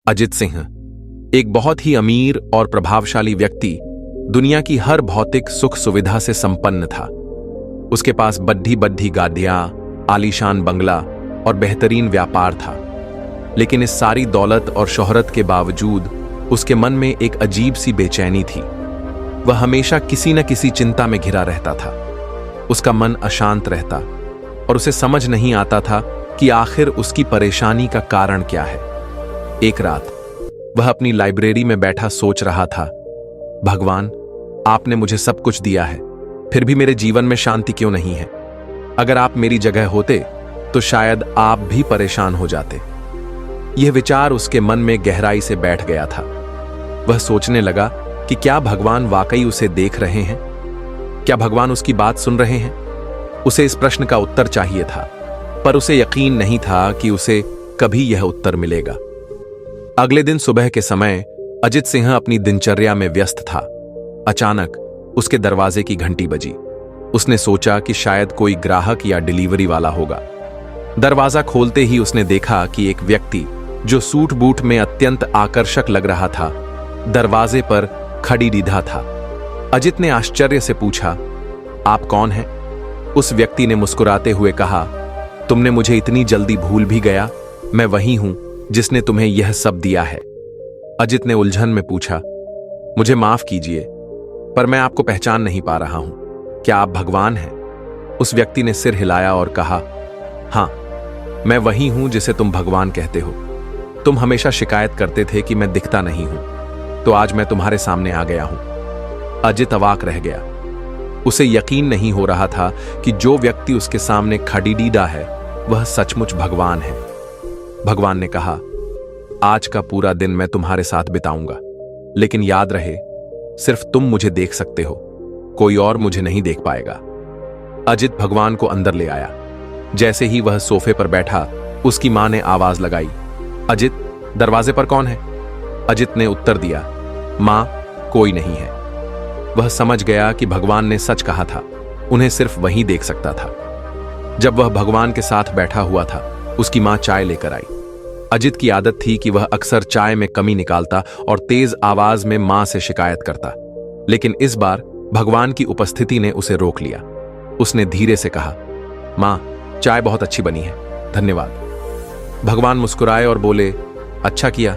अजित सिंह एक बहुत ही अमीर और प्रभावशाली व्यक्ति, दुनिया की हर भौतिक सुख सुविधा से संपन्न था। उसके पास बड्ढी बड्ढी गाड़ियां, आलीशान बंगला और बेहतरीन व्यापार था। लेकिन इस सारी दौलत और शोहरत के बावजूद उसके मन में एक अजीब सी बेचैनी थी। वह हमेशा किसी न किसी चिंता में घिरा रहता था। उसका मन अशांत रहता और उसे समझ नहीं आता था कि आखिर उसकी परेशानी का कारण क्या है। एक रात वह अपनी लाइब्रेरी में बैठा सोच रहा था, भगवान, आपने मुझे सब कुछ दिया है, फिर भी मेरे जीवन में शांति क्यों नहीं है? अगर आप मेरी जगह होते तो शायद आप भी परेशान हो जाते। यह विचार उसके मन में गहराई से बैठ गया था। वह सोचने लगा कि क्या भगवान वाकई उसे देख रहे हैं? क्या भगवान उसकी बात सुन रहे हैं? उसे इस प्रश्न का उत्तर चाहिए था, पर उसे यकीन नहीं था कि उसे कभी यह उत्तर मिलेगा। अगले दिन सुबह के समय अजित सिंह अपनी दिनचर्या में व्यस्त था। अचानक उसके दरवाजे की घंटी बजी। उसने सोचा कि शायद कोई ग्राहक या डिलीवरी वाला होगा। दरवाजा खोलते ही उसने देखा कि एक व्यक्ति जो सूट बूट में अत्यंत आकर्षक लग रहा था, दरवाजे पर खड़ी दीधा था। अजित ने आश्चर्य से पूछा, आप कौन हैं? उस व्यक्ति ने मुस्कुराते हुए कहा, तुमने मुझे इतनी जल्दी भूल भी गया? मैं वही हूं जिसने तुम्हें यह सब दिया है। अजित ने उलझन में पूछा, मुझे माफ कीजिए, पर मैं आपको पहचान नहीं पा रहा हूं। क्या आप भगवान हैं? उस व्यक्ति ने सिर हिलाया और कहा, हां, मैं वही हूं जिसे तुम भगवान कहते हो। तुम हमेशा शिकायत करते थे कि मैं दिखता नहीं हूं, तो आज मैं तुम्हारे सामने आ गया हूं। अजित अवाक रह गया। उसे यकीन नहीं हो रहा था कि जो व्यक्ति उसके सामने खड़ीडीडा है वह सचमुच भगवान है। भगवान ने कहा, आज का पूरा दिन मैं तुम्हारे साथ बिताऊंगा, लेकिन याद रहे, सिर्फ तुम मुझे देख सकते हो, कोई और मुझे नहीं देख पाएगा। अजित भगवान को अंदर ले आया। जैसे ही वह सोफे पर बैठा, उसकी मां ने आवाज लगाई, अजित, दरवाजे पर कौन है? अजित ने उत्तर दिया, मां, कोई नहीं है। वह समझ गया कि भगवान ने सच कहा था, उन्हें सिर्फ वही देख सकता था। जब वह भगवान के साथ बैठा हुआ था, उसकी मां चाय लेकर आई। अजित की आदत थी कि वह अक्सर चाय में कमी निकालता और तेज आवाज में मां से शिकायत करता, लेकिन इस बार भगवान की उपस्थिति ने उसे रोक लिया। उसने धीरे से कहा, मां, चाय बहुत अच्छी बनी है, धन्यवाद। भगवान मुस्कुराए और बोले, अच्छा किया,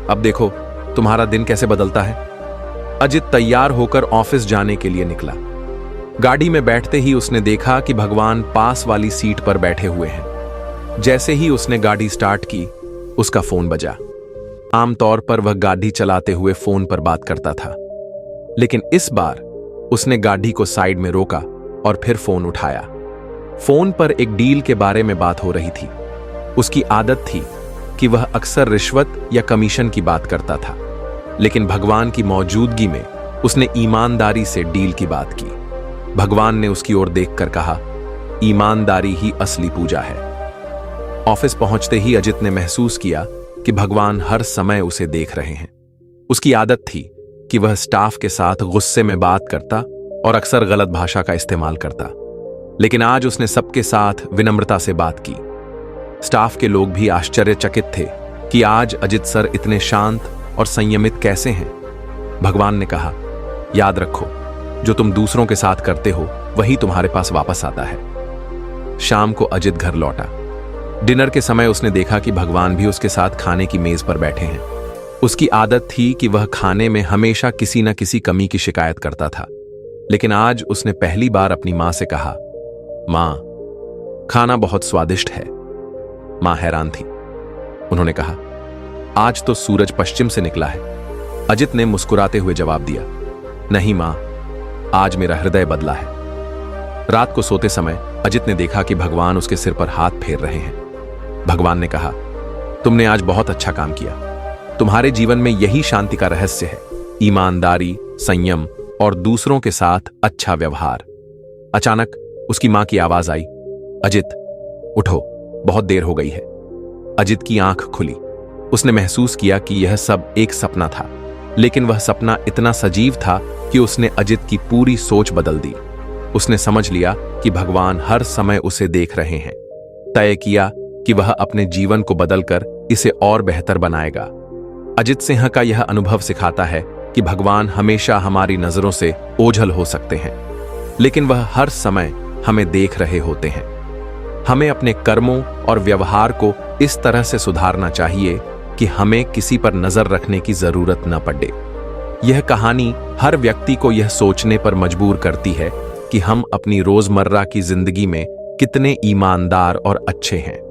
अब देखो तुम्हारा दिन कैसे बदलता है। अजित तैयार होकर ऑफिस जाने के लिए निकला। गाड़ी में बैठते ही उसने देखा कि भगवान पास वाली सीट पर बैठे हुए हैं। जैसे ही उसने गाड़ी स्टार्ट की, उसका फोन बजा। आमतौर पर वह गाड़ी चलाते हुए फोन पर बात करता था, लेकिन इस बार उसने गाड़ी को साइड में रोका और फिर फोन उठाया। फोन पर एक डील के बारे में बात हो रही थी। उसकी आदत थी कि वह अक्सर रिश्वत या कमीशन की बात करता था, लेकिन भगवान की मौजूदगी में उसने ईमानदारी से डील की बात की। भगवान ने उसकी ओर देखकर कहा, ईमानदारी ही असली पूजा है। ऑफिस पहुंचते ही अजित ने महसूस किया कि भगवान हर समय उसे देख रहे हैं। उसकी आदत थी कि वह स्टाफ के साथ गुस्से में बात करता और अक्सर गलत भाषा का इस्तेमाल करता, लेकिन आज उसने सबके साथ विनम्रता से बात की। स्टाफ के लोग भी आश्चर्यचकित थे कि आज अजित सर इतने शांत और संयमित कैसे हैं। भगवान ने कहा, याद रखो, जो तुम दूसरों के साथ करते हो वही तुम्हारे पास वापस आता है। शाम को अजित घर लौटा। डिनर के समय उसने देखा कि भगवान भी उसके साथ खाने की मेज पर बैठे हैं। उसकी आदत थी कि वह खाने में हमेशा किसी न किसी कमी की शिकायत करता था, लेकिन आज उसने पहली बार अपनी मां से कहा, मां, खाना बहुत स्वादिष्ट है। मां हैरान थी। उन्होंने कहा, आज तो सूरज पश्चिम से निकला है। अजित ने मुस्कुराते हुए जवाब दिया, नहीं मां, आज मेरा हृदय बदला है। रात को सोते समय अजित ने देखा कि भगवान उसके सिर पर हाथ फेर रहे हैं। भगवान ने कहा, तुमने आज बहुत अच्छा काम किया। तुम्हारे जीवन में यही शांति का रहस्य है, ईमानदारी, संयम और दूसरों के साथ अच्छा व्यवहार। अचानक उसकी मां की आवाज आई, अजित, उठो, बहुत देर हो गई है। अजित की आंख खुली। उसने महसूस किया कि यह सब एक सपना था, लेकिन वह सपना इतना सजीव था कि उसने अजित की पूरी सोच बदल दी। उसने समझ लिया कि भगवान हर समय उसे देख रहे हैं। तय किया कि वह अपने जीवन को बदलकर इसे और बेहतर बनाएगा। अजित सिंह का यह अनुभव सिखाता है कि भगवान हमेशा हमारी नजरों से ओझल हो सकते हैं, लेकिन वह हर समय हमें देख रहे होते हैं। हमें अपने कर्मों और व्यवहार को इस तरह से सुधारना चाहिए कि हमें किसी पर नजर रखने की जरूरत न पड़े। यह कहानी हर व्यक्ति को यह सोचने पर मजबूर करती है कि हम अपनी रोजमर्रा की जिंदगी में कितने ईमानदार और अच्छे हैं।